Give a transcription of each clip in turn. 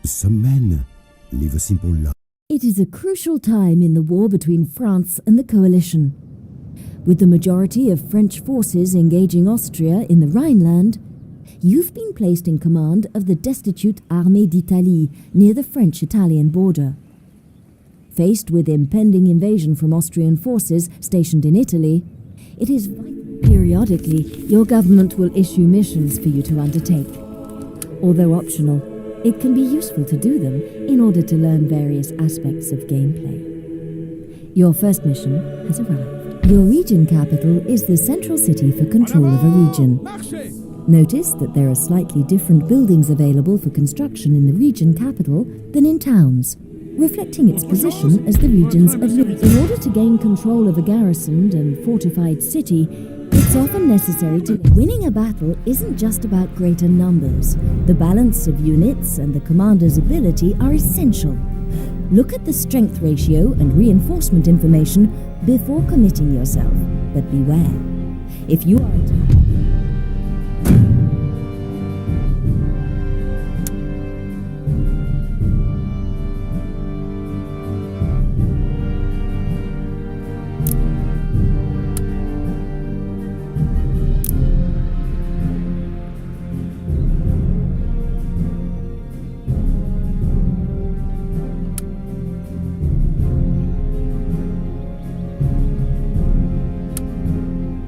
Some men live a simple life. It is a crucial time in the war between France and the coalition. With the majority of French forces engaging Austria in the Rhineland, you've been placed in command of the destitute Armée d'Italie near the French-Italian border. Faced with impending invasion from Austrian forces stationed in Italy, it is vital. Periodically, your government will issue missions for you to undertake. Although optional, it can be useful to do them in order to learn various aspects of gameplay. Your first mission has arrived. Your region capital is the central city for control of a region. Notice that there are slightly different buildings available for construction in the region capital than in towns, reflecting its position as the region's In order to gain control of a garrisoned and fortified city, it's often necessary to... Winning a battle isn't just about greater numbers. The balance of units and the commander's ability are essential. Look at the strength ratio and reinforcement information before committing yourself. But beware. If you are attacked...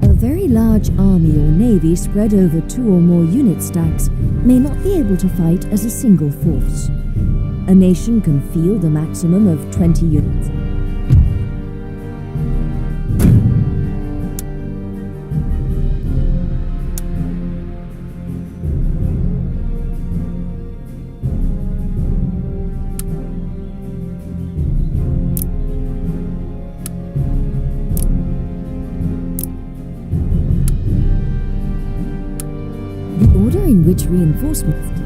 A very large army or navy spread over 2 or more unit stacks may not be able to fight as a single force. A nation can field a maximum of 20 units. In which reinforcements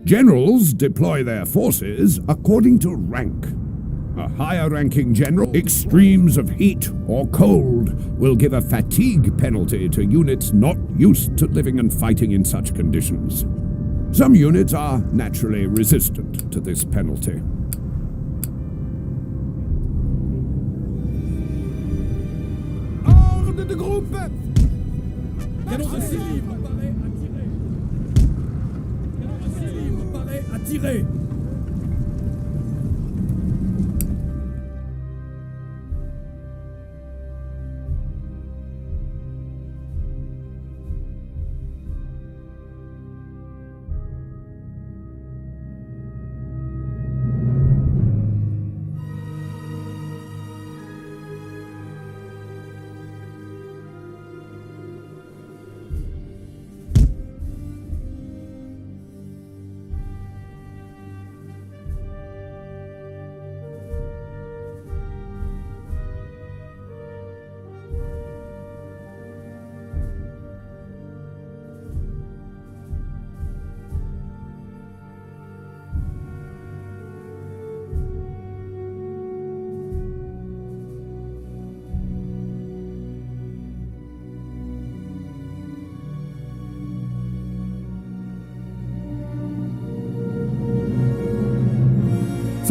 Generals deploy their forces according to rank. A higher-ranking general, extremes of heat or cold will give a fatigue penalty to units not used to living and fighting in such conditions. Some units are naturally resistant to this penalty. Ordre de groupe! Canon de 6 livres, paré à tirer!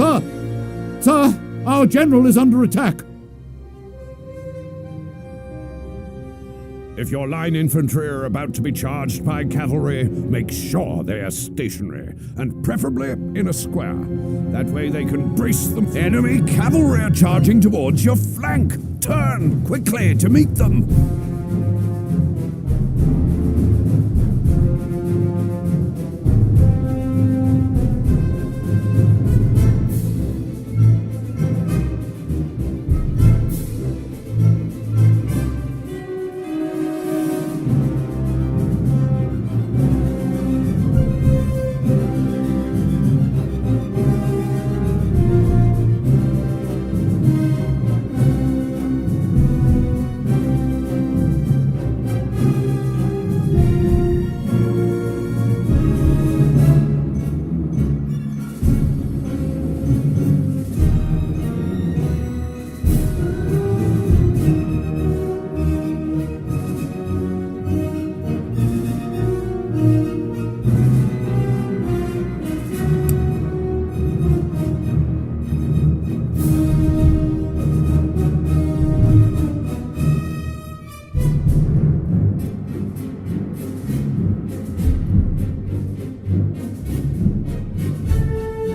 Sir! Sir! Our general is under attack! If your line infantry are about to be charged by cavalry, make sure they are stationary, and preferably in a square. That way they can brace them. Enemy cavalry are charging towards your flank! Turn quickly to meet them!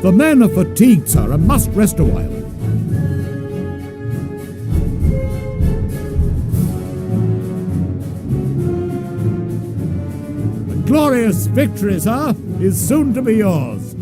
The men are fatigued, sir, and must rest a while. A glorious victory, sir, is soon to be yours.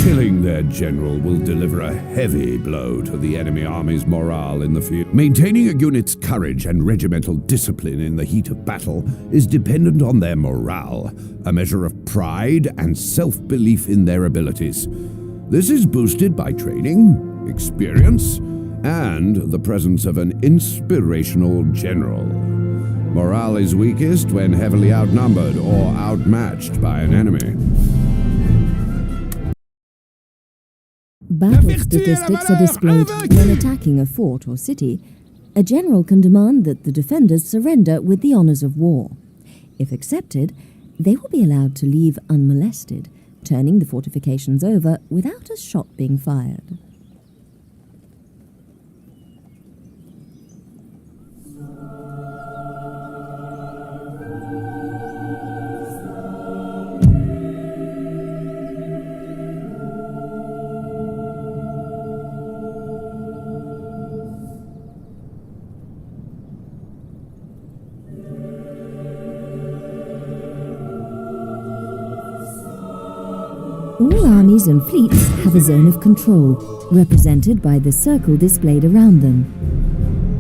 Killing their general will deliver a heavy blow to the enemy army's morale in the field. Maintaining a unit's courage and regimental discipline in the heat of battle is dependent on their morale, a measure of pride and self-belief in their abilities. This is boosted by training, experience, and the presence of an inspirational general. Morale is weakest when heavily outnumbered or outmatched by an enemy. Battle statistics are displayed when attacking a fort or city. A general can demand that the defenders surrender with the honors of war. If accepted, they will be allowed to leave unmolested, turning the fortifications over without a shot being fired. All armies and fleets have a zone of control, represented by the circle displayed around them.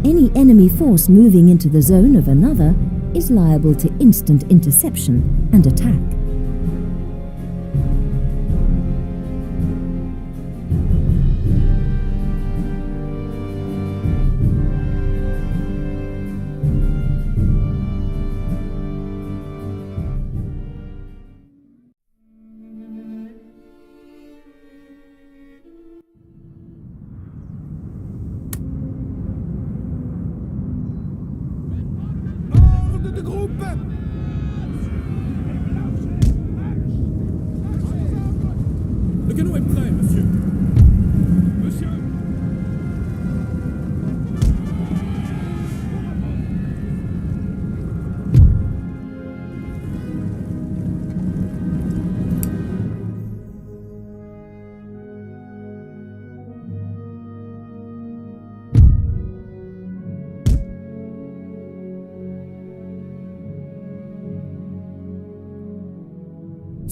Any enemy force moving into the zone of another is liable to instant interception and attack. Le canon est prêt, monsieur. Monsieur.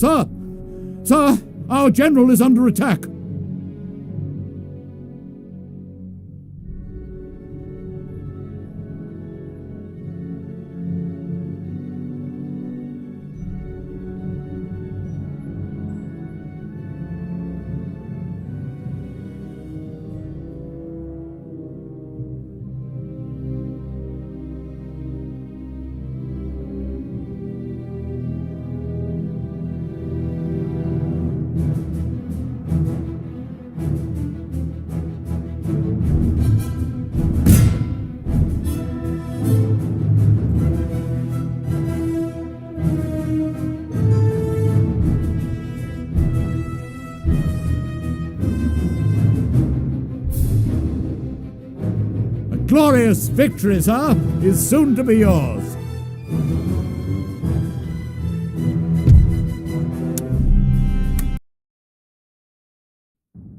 Sir! Sir! Our general is under attack! Glorious victory, sir, is soon to be yours.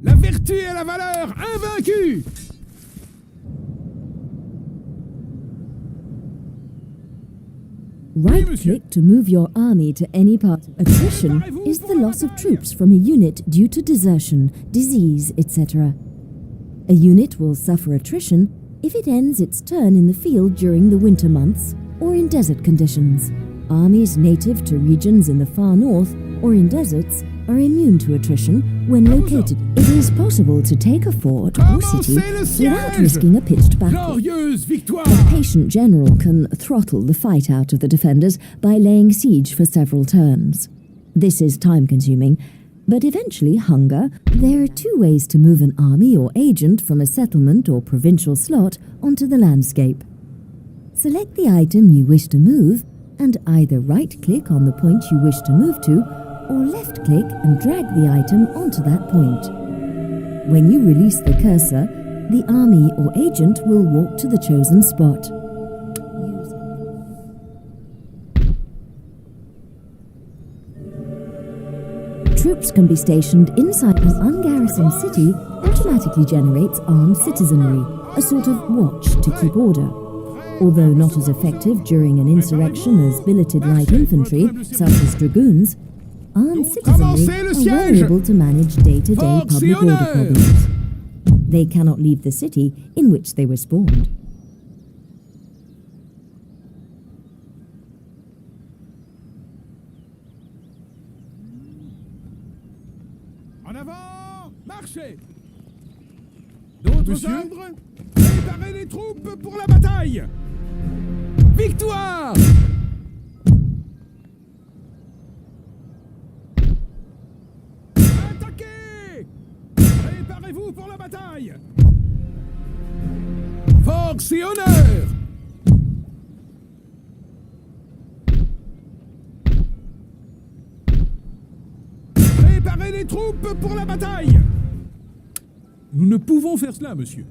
La vertu et la valeur invaincues! Right-click to move your army to any part. Attrition is the loss of troops from a unit due to desertion, disease, etc. A unit will suffer attrition if it ends its turn in the field during the winter months or in desert conditions. Armies native to regions in the far north or in deserts are immune to attrition when located. It is possible to take a fort or city without risking a pitched battle. Glorieuse victoire! A patient general can throttle the fight out of the defenders by laying siege for several turns. This is time-consuming, but eventually hunger. There are two ways to move an army or agent from a settlement or provincial slot onto the landscape. Select the item you wish to move and either right-click on the point you wish to move to or left-click and drag the item onto that point. When you release the cursor, the army or agent will walk to the chosen spot. Troops can be stationed inside an ungarrisoned city. Automatically generates armed citizenry, a sort of watch to keep order. Although not as effective during an insurrection as billeted light infantry, such as dragoons, armed citizenry are well able to manage day-to-day public order problems. They cannot leave the city in which they were spawned. En avant! Marchez! D'autres ordres? Préparez les troupes pour la bataille! Victoire! Attaquez! Préparez-vous pour la bataille! Force et honneur! Préparez les troupes pour la bataille! Nous ne pouvons faire cela, monsieur.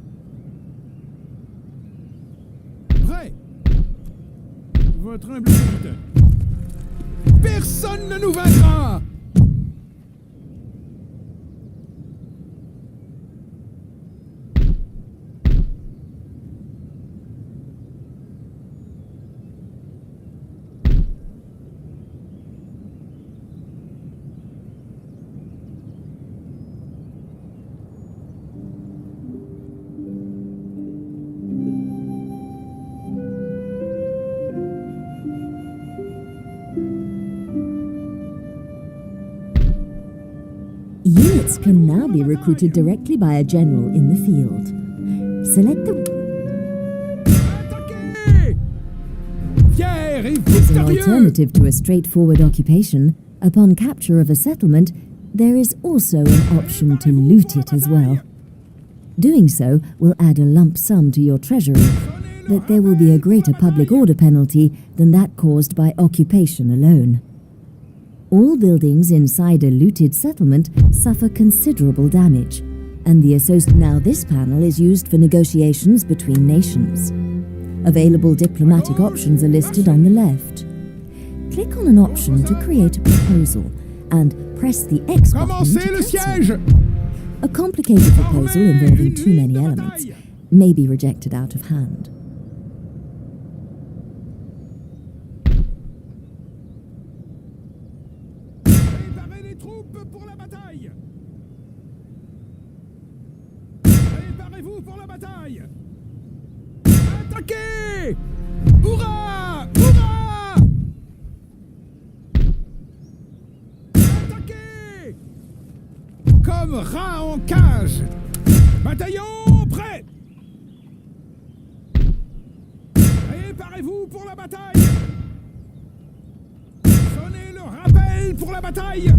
Prêt! Votre humble serviteur. Personne ne nous vaincra! Units can now be recruited directly by a general in the field. Select the... Fier et As an victorieux! alternative to a straightforward occupation, upon capture of a settlement, there is also an option to loot it as well. Doing so will add a lump sum to your treasury, but there will be a greater public order penalty than that caused by occupation alone. All buildings inside a looted settlement suffer considerable damage, and the Now this panel is used for negotiations between nations. Available diplomatic options are listed on the left. Click on an option to create a proposal, and press the X button Commencez to le cancel. siège! A complicated proposal involving too many elements may be rejected out of hand. troupes pour la bataille! Préparez-vous pour la bataille! Attaquez! Hurrah! Hurrah! Attaquez! Comme rats en cage! Bataillon prêt! Préparez-vous pour la bataille! Sonnez le rappel pour la bataille!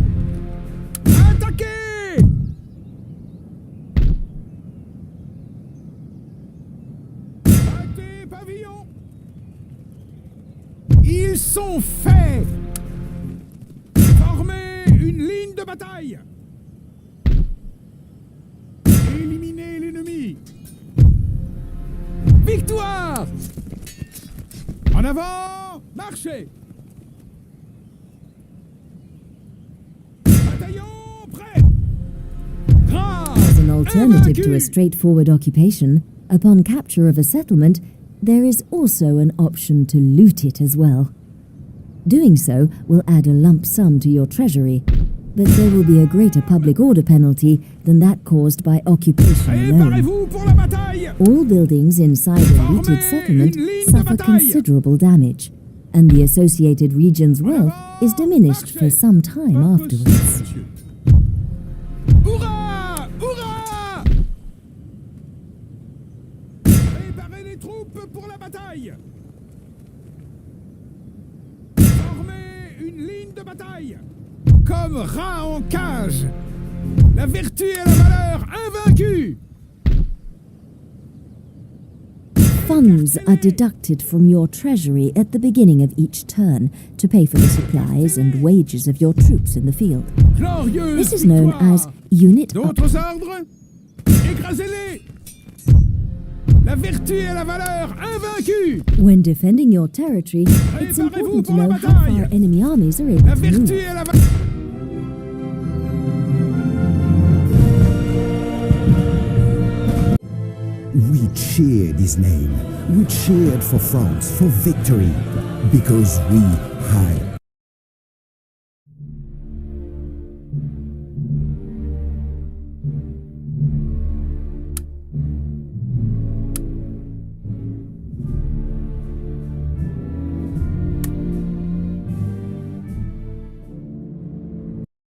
Attaquez! Battez pavillon! Ils sont faits! Formez une ligne de bataille! Éliminez l'ennemi! Victoire! En avant! Marchez! Bataillon prêt! As an alternative to a straightforward occupation, upon capture of a settlement, there is also an option to loot it as well. Doing so will add a lump sum to your treasury, but there will be a greater public order penalty than that caused by occupation alone. Préparez-vous pour la bataille! All buildings inside a looted settlement suffer considerable damage, and the associated region's wealth is diminished for some time afterwards. Hurrah! Hurrah! Préparez les troupes pour la bataille! Formez une ligne de bataille! Comme rats en cage! La vertu et la valeur invaincues! Funds are deducted from your treasury at the beginning of each turn to pay for the supplies and wages of your troops in the field. Glorieuse This is known victoire! as unit D'autres ordres? Écrasez-les! La vertu et la valeur invaincues! When defending your territory, it's Préparez-vous important to pour la know how bataille! far enemy armies are able La to vertu move. et la valeur... We cheered his name. We cheered for France, for victory, because we had.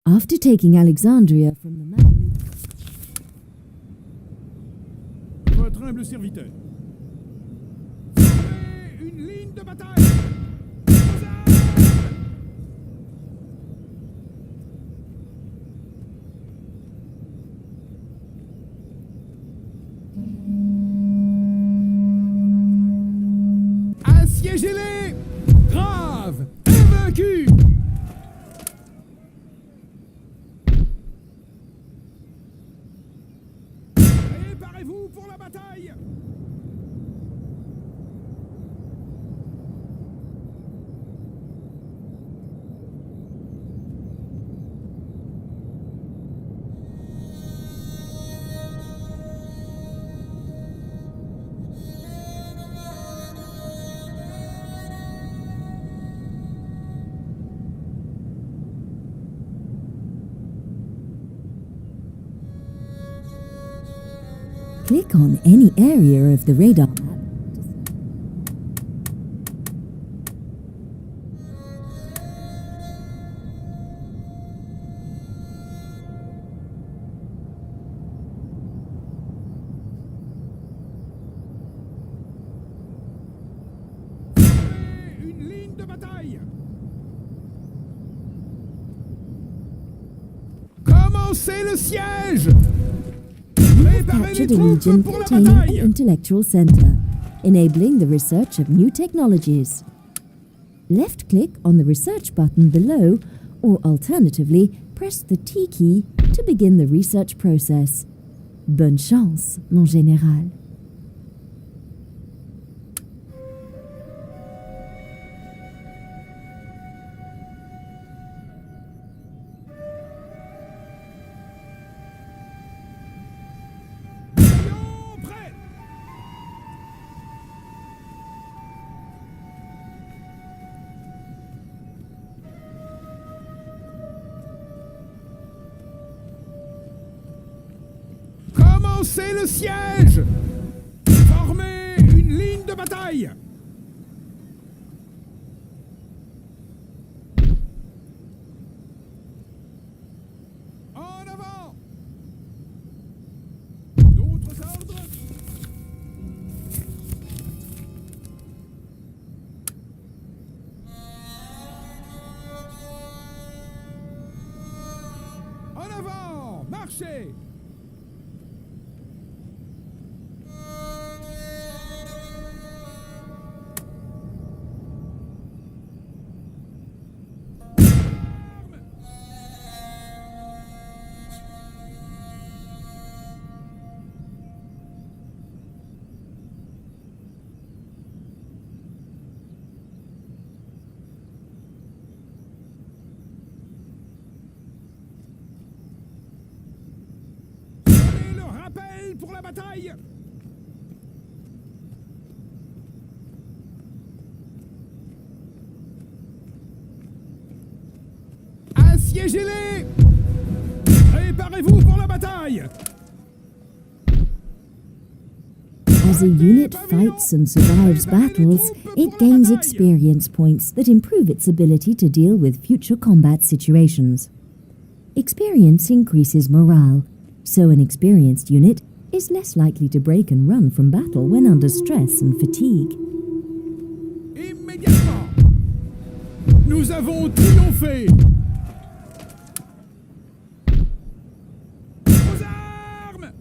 After taking Alexandria from the Mameluks, Votre humble serviteur. Formez une ligne de bataille! Assiégez-les! Grave! Invaincus! Préparez-vous pour la bataille! click on any area of the radar map. Une ligne de bataille! Commencez le siège! Préparez les Captured a troupes region pour la containing an bataille! intellectual center, enabling the research of new technologies. Left-click on the research button below, or alternatively, press the T key to begin the research process. Bonne chance, mon général. Bataillon prêt! Commencez le siège! Formez une ligne de bataille! En avant! D'autres ordres? En avant! Marchez! Donnez le rappel pour la bataille! Assiégez-les! Préparez-vous pour la bataille! As a unit fights and survives battles, it gains experience points that improve its ability to deal with future combat situations. Experience increases morale, so an experienced unit is less likely to break and run from battle when under stress and fatigue. Immédiatement! Nous avons triomphé! Aux armes!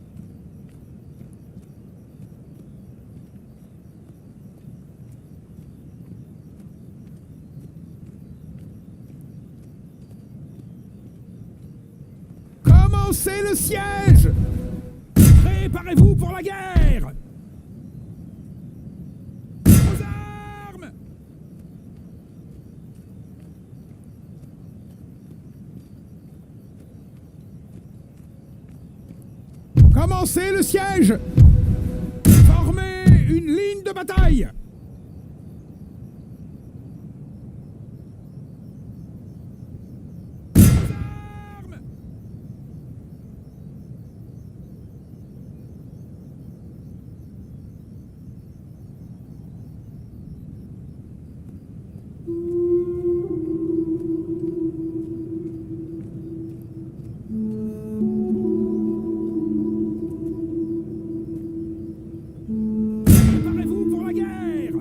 Commencez le siège! Préparez-vous pour la guerre! Aux armes! Commencez le siège! Formez une ligne de bataille! Aux armes! Préparez-vous pour la guerre!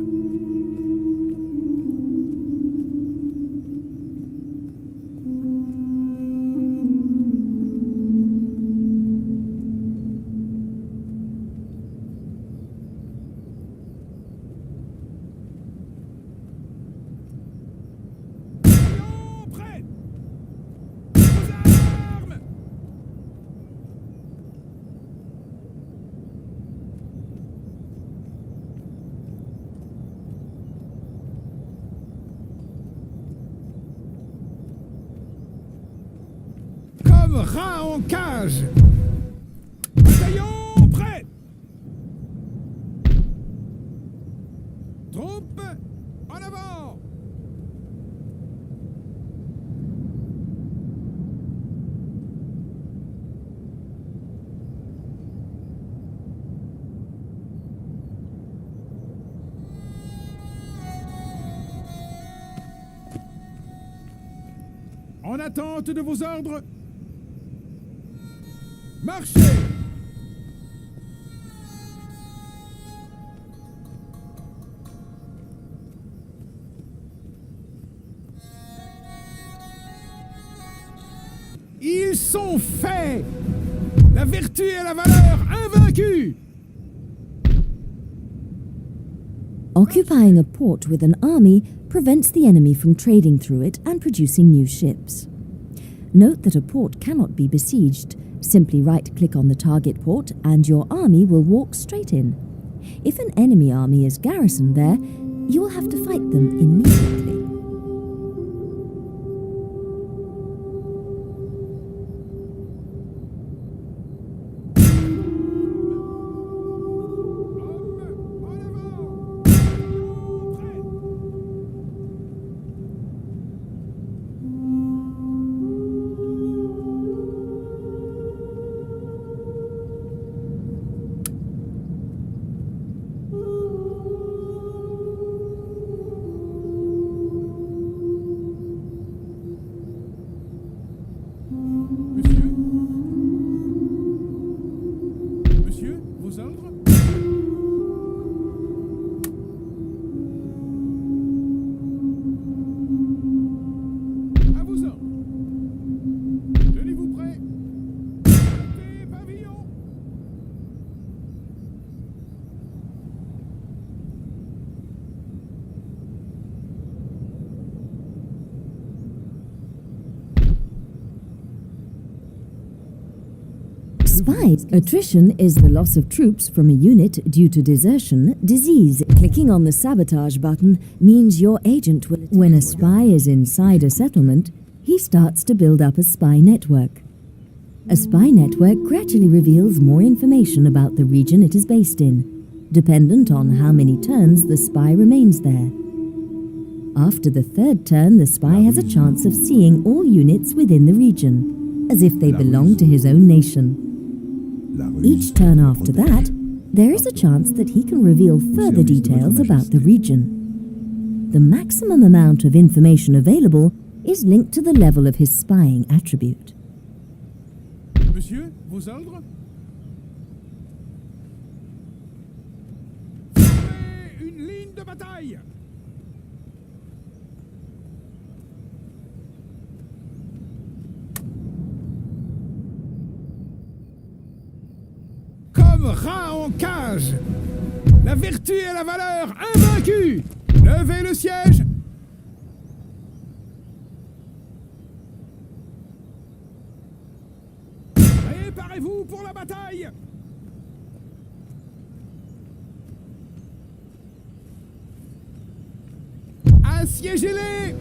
Soyons prêts! Aux armes! Comme rats en cage! Bataillon prêt! Troupes en avant! En attente de vos ordres, marchez! Ils sont faits! La vertu et la valeur invaincues! Occupying a port with an army prevents the enemy from trading through it and producing new ships. Note that a port cannot be besieged. Simply right-click on the target port and your army will walk straight in. If an enemy army is garrisoned there, you will have to fight them immediately. Spies. Attrition is the loss of troops from a unit due to desertion, disease. Clicking on the sabotage button means your agent will... When a spy is inside a settlement, he starts to build up a spy network. A spy network gradually reveals more information about the region it is based in, dependent on how many turns the spy remains there. After the third turn, the spy has a chance of seeing all units within the region, as if they belong to his own nation. Each turn after that, there is a chance that he can reveal further details about the region. The maximum amount of information available is linked to the level of his spying attribute. Monsieur, vos ordres? Formez une ligne de bataille! Comme rat en cage! La vertu et la valeur invaincues! Levez le siège! Préparez-vous pour la bataille! Assiégez-les!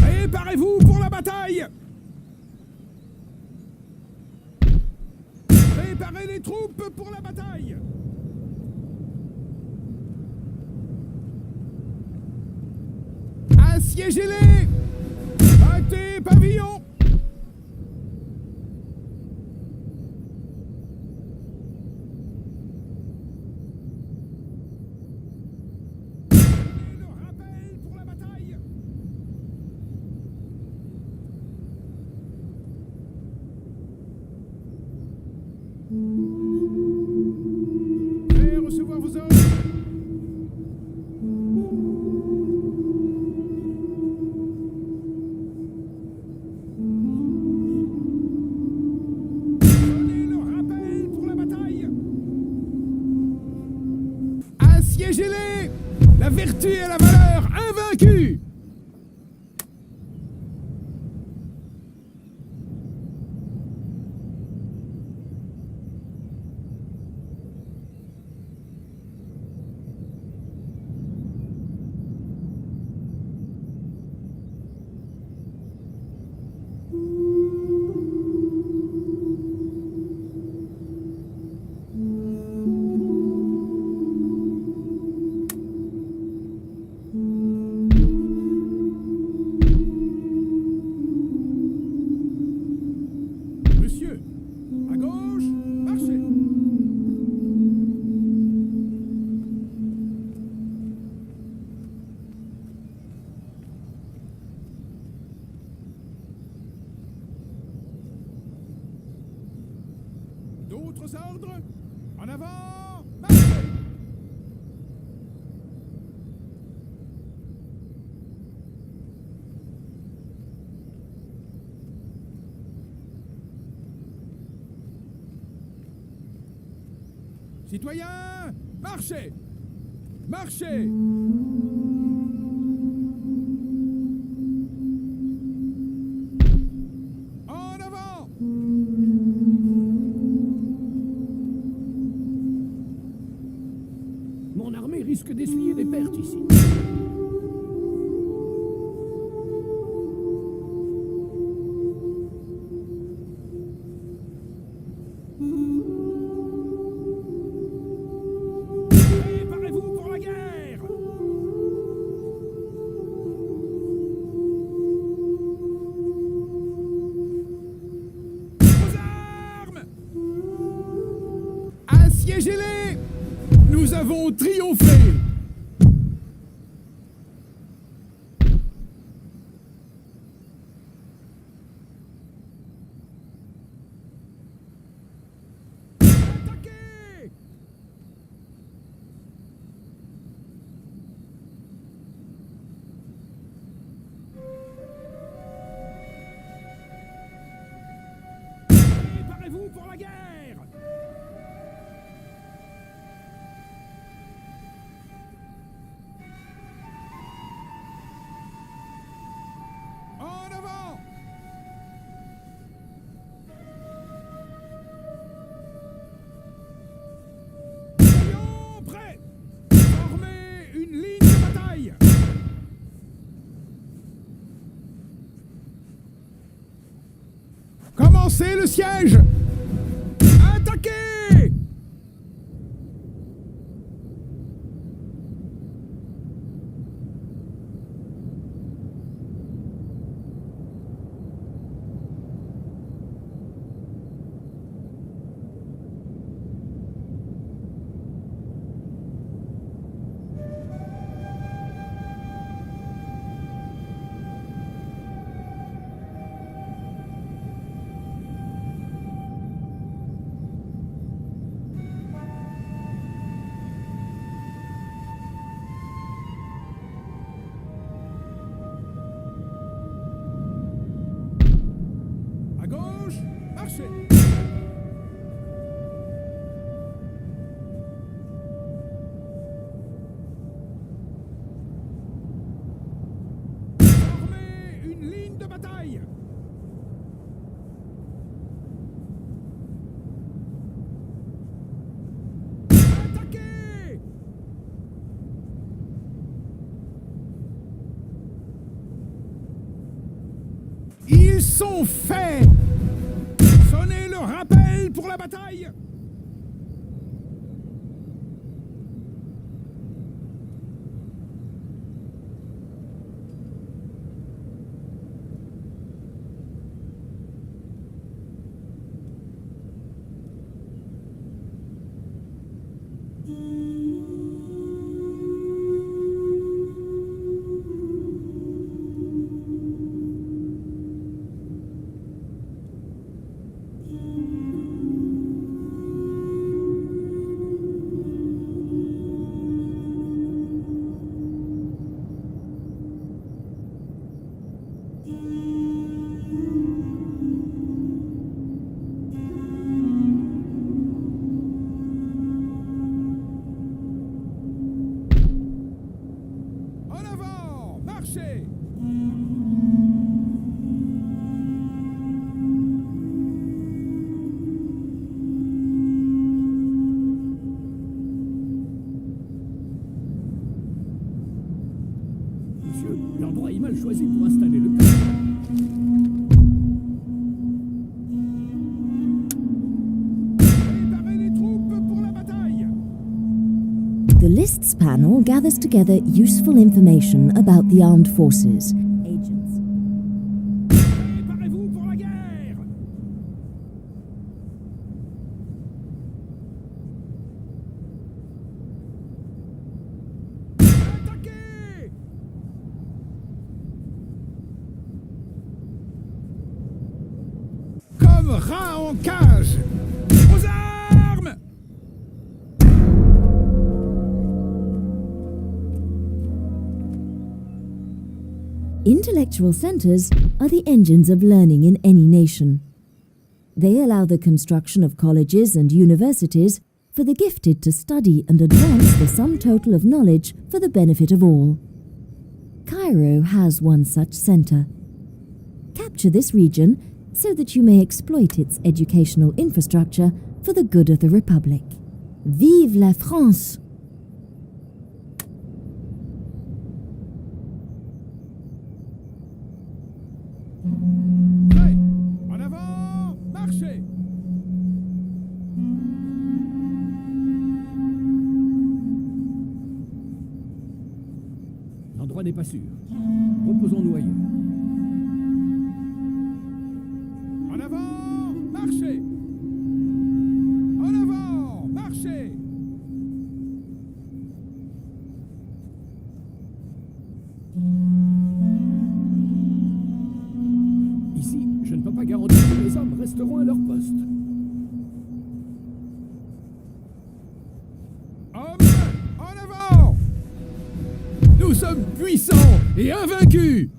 Préparez-vous pour la bataille! Préparez les troupes pour la bataille! Assiégez-les! Battez pavillon! Donnez le rappel pour la bataille! Prêt à recevoir vos ordres? Donnez le rappel pour la bataille! Assiégez-les! La vertu et la valeur invaincues! Monsieur, à gauche, marchez! D'autres ordres? En avant, marchez! Citoyens, marchez! Marchez! En avant! Mon armée risque d'essuyer des pertes ici. Préparez-vous pour la guerre! Aux armes! Assiégez-les! Nous avons triomphé! Attaquez! Préparez-vous pour la guerre! En avant! Renforcez le siège! Attaquez! À gauche, marchez! Formez une ligne de bataille! Attaquez! Ils sont faits! Sonnez le rappel pour la bataille! En avant! Marchez! Monsieur, l'endroit est mal choisi pour installer le camp. Préparez les troupes pour la bataille! The lists panel gathers together useful information about the armed forces. Agents. Préparez-vous pour la guerre! Attaquez! Comme rats en cage! Aux armes! Intellectual centers are the engines of learning in any nation. They allow the construction of colleges and universities for the gifted to study and advance the sum total of knowledge for the benefit of all. Cairo has one such center. Capture this region so that you may exploit its educational infrastructure for the good of the Republic. Vive la France! Prêt! En avant! Marchez! L'endroit n'est pas sûr. Reposons-nous ailleurs. En avant! Marchez! En avant! Marchez! Ici, je ne peux pas garantir que les hommes resteront à leur poste. Hommes, en avant! Nous sommes puissants et invaincus!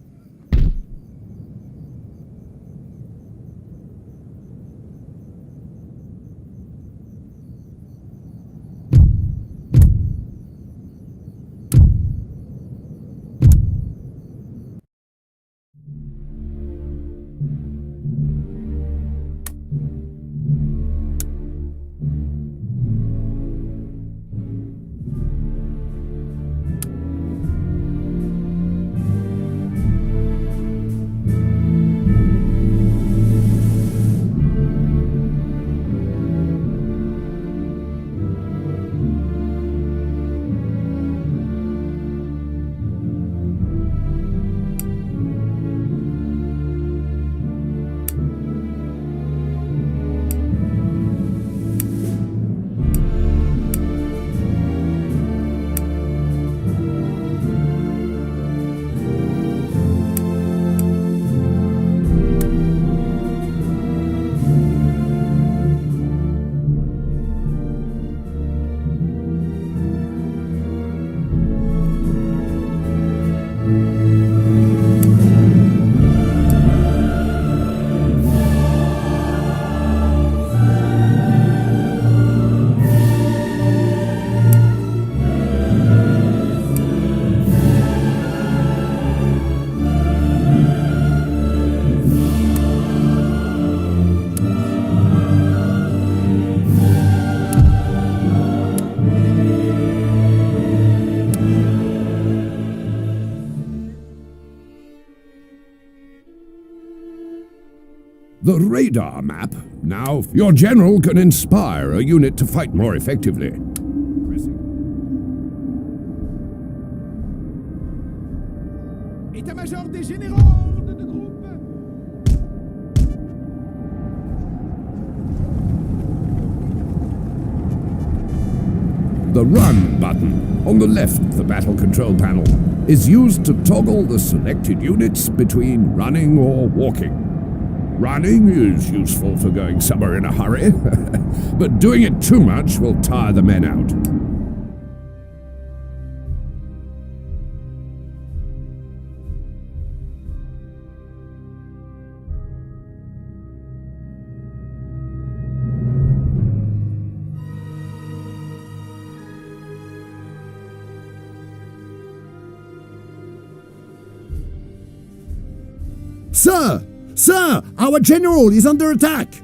The radar map. Now, your general can inspire a unit to fight more effectively. État-major des généraux, ordre de groupe. The Run button on the left of the battle control panel is used to toggle the selected units between running or walking. Running is useful for going somewhere in a hurry, but doing it too much will tire the men out. Sir! Sir! Our general is under attack!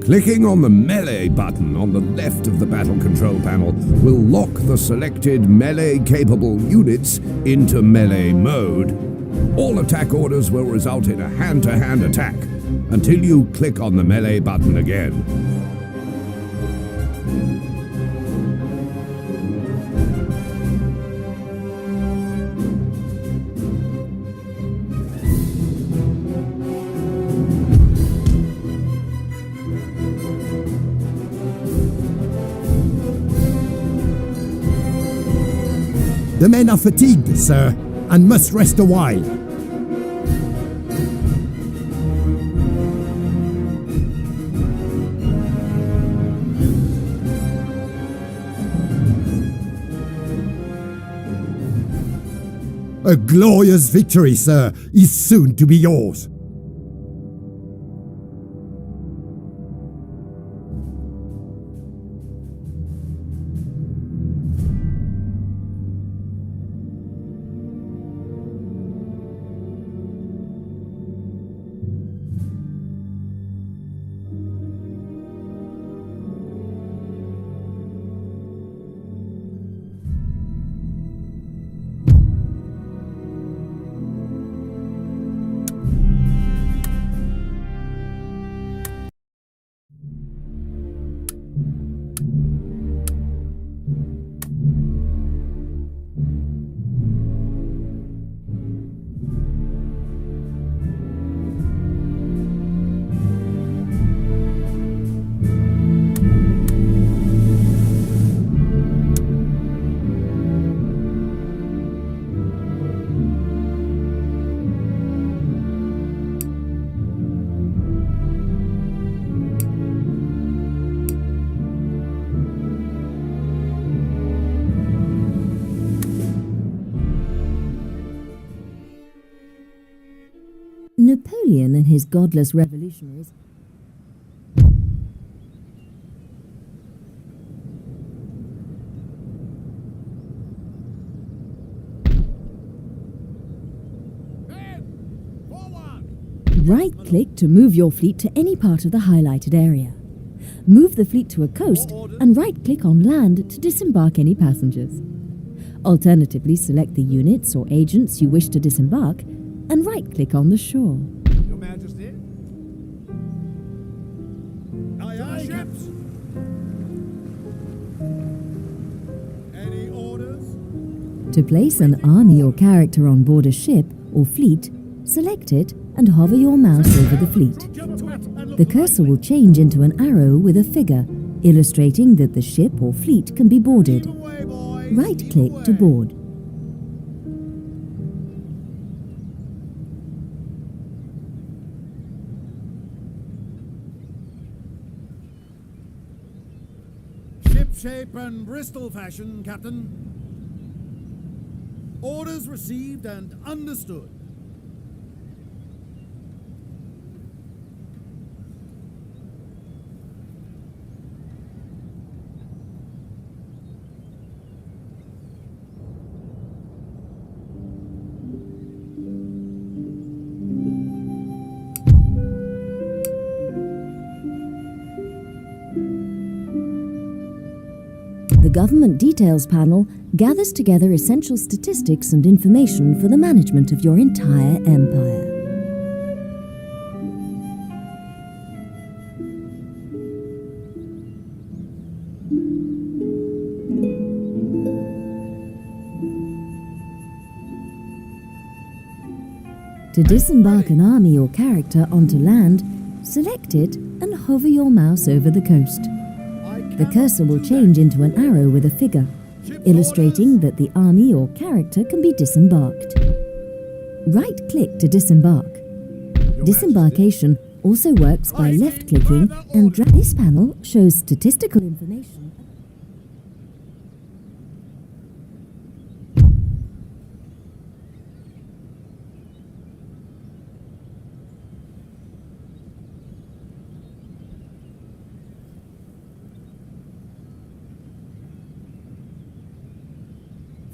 Clicking on the melee button on the left of the battle control panel will lock the selected melee-capable units into melee mode. All attack orders will result in a hand-to-hand attack until you click on the melee button again. The men are fatigued, sir, and must rest a while. A glorious victory, sir, is soon to be yours. Napoleon and his godless revolutionaries right-click to move your fleet to any part of the highlighted area. Move the fleet to a coast and right-click on land to disembark any passengers. Alternatively, select the units or agents you wish to disembark and right-click on the shore. Your Majesty? Aye, aye, ships. Any orders? To place an army or character on board a ship or fleet, select it and hover your mouse over the fleet. The cursor will change into an arrow with a figure, illustrating that the ship or fleet can be boarded. Right-click to board. Shipshape and Bristol fashion, Captain. Orders received and understood. The Government Details Panel gathers together essential statistics and information for the management of your entire empire. To disembark an army or character onto land, select it and hover your mouse over the coast. The cursor will change into an arrow with a figure, illustrating that the army or character can be disembarked. Right-click to disembark. Disembarkation also works by left-clicking and drag. This panel shows statistical information.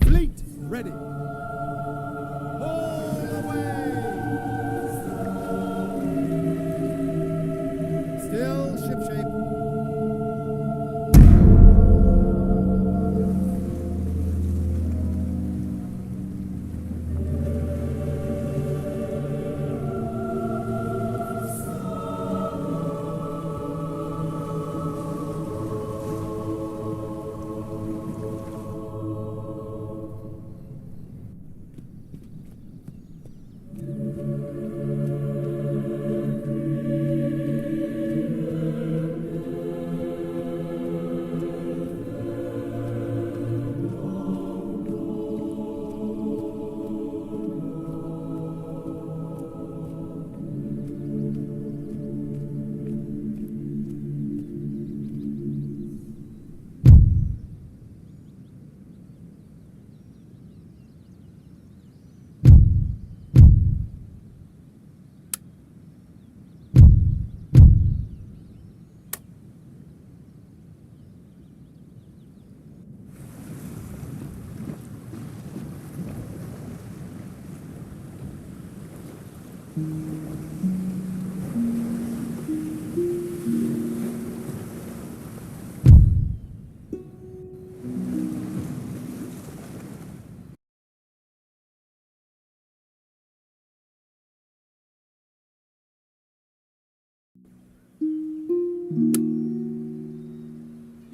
Fleet ready. All away. Still shipshape.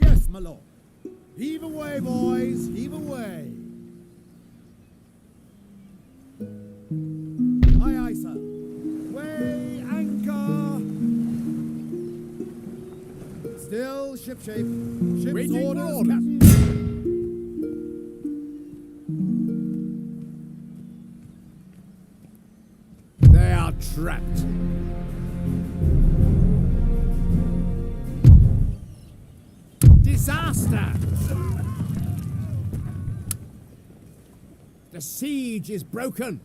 Yes, my lord. Heave away, boys, heave away. Aye, aye, sir. Weigh anchor. Still shipshape. Ship's Waiting orders, for orders. Captain. They are trapped. Disaster! The siege is broken.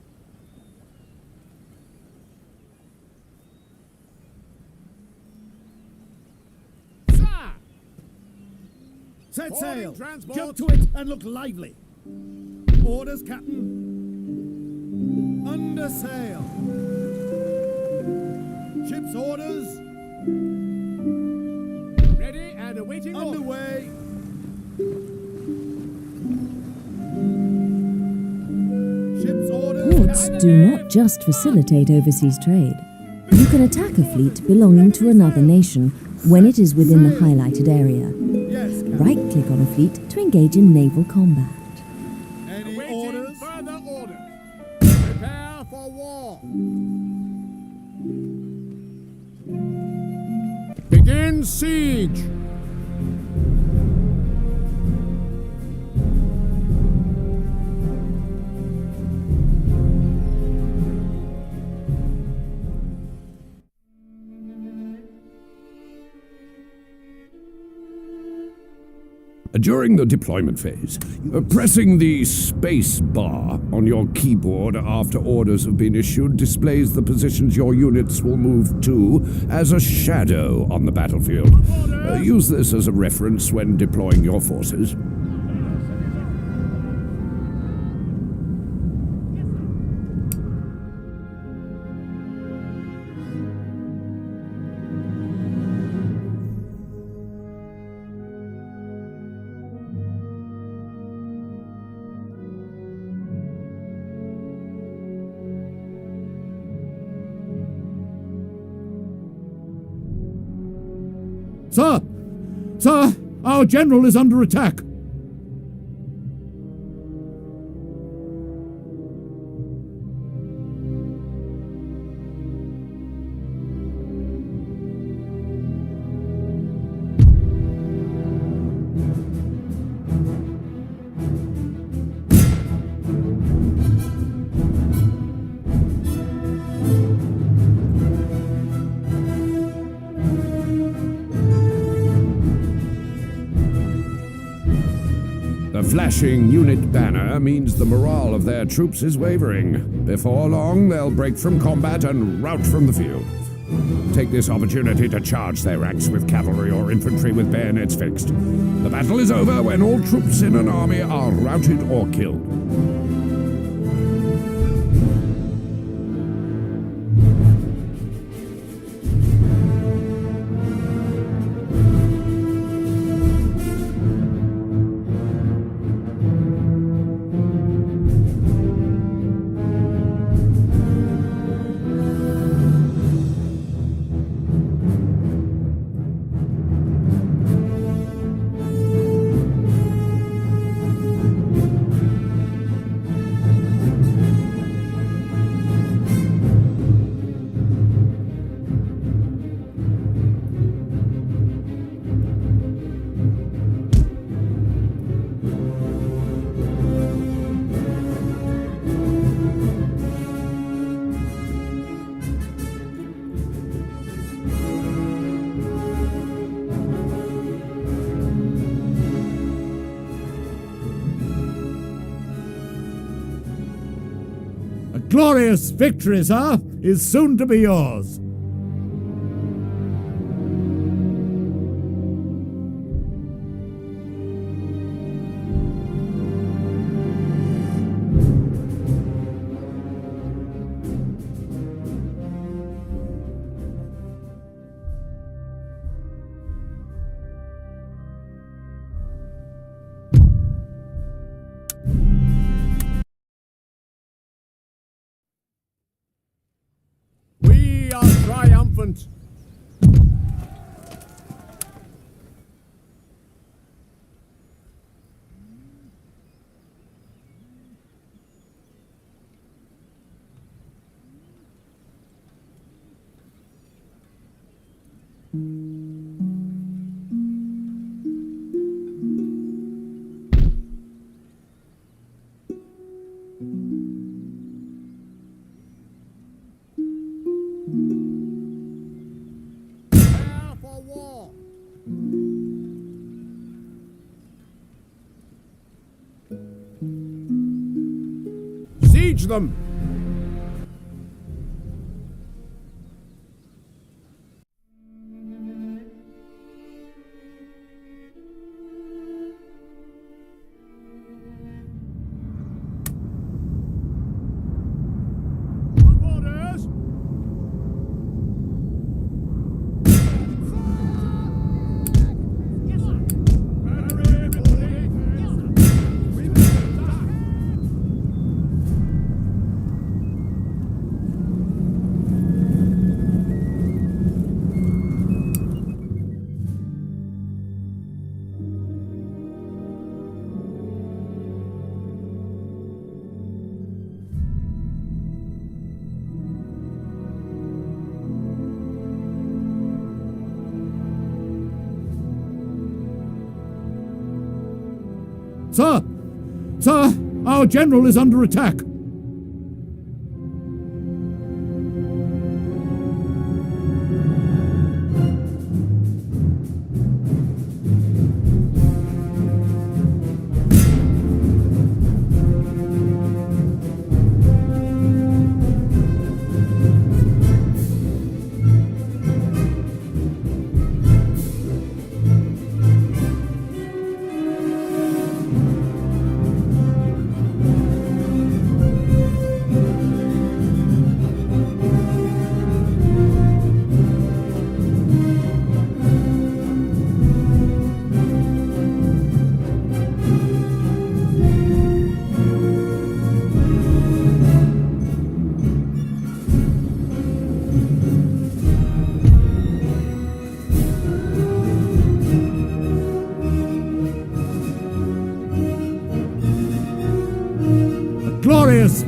Sir! Set Boarding sail. transport. Jump to it and look lively. Orders, Captain. Under sail. Ship's orders. Ready and awaiting orders. Underway. Ship's orders. Ports do not just facilitate overseas trade. You can attack a fleet belonging to another nation when it is within the highlighted area. Yes, Captain. Right-click on a fleet to engage in naval combat. Any Awaiting orders? further orders. Prepare for war. Begin siege. During the deployment phase, pressing the space bar on your keyboard after orders have been issued displays the positions your units will move to as a shadow on the battlefield. Use this as a reference when deploying your forces. Sir! Sir! Our general is under attack! The flashing unit banner means the morale of their troops is wavering. Before long, they'll break from combat and rout from the field. Take this opportunity to charge their ranks with cavalry or infantry with bayonets fixed. The battle is over when all troops in an army are routed or killed. A glorious victory, sir, is soon to be yours. We are triumphant. Prepare for war. Siege them. Orders. Sir! Sir! Our general is under attack!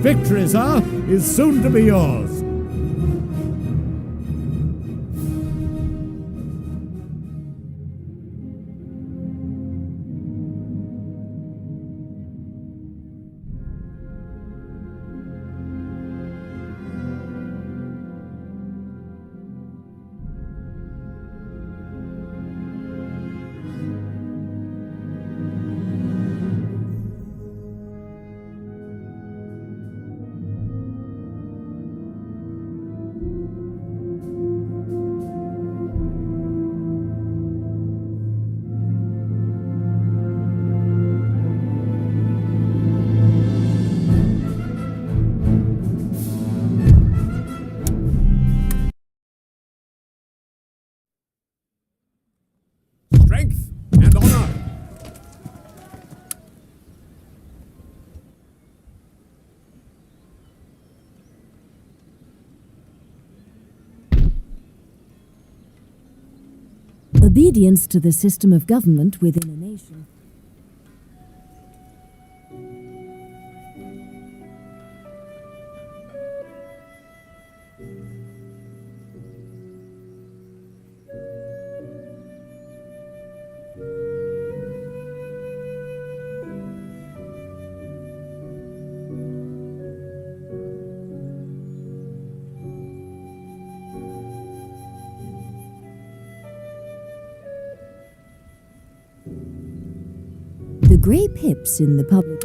Victory, sir, is soon to be yours. Strength and honor. Obedience to the system of government within a nation. The grey pips in the public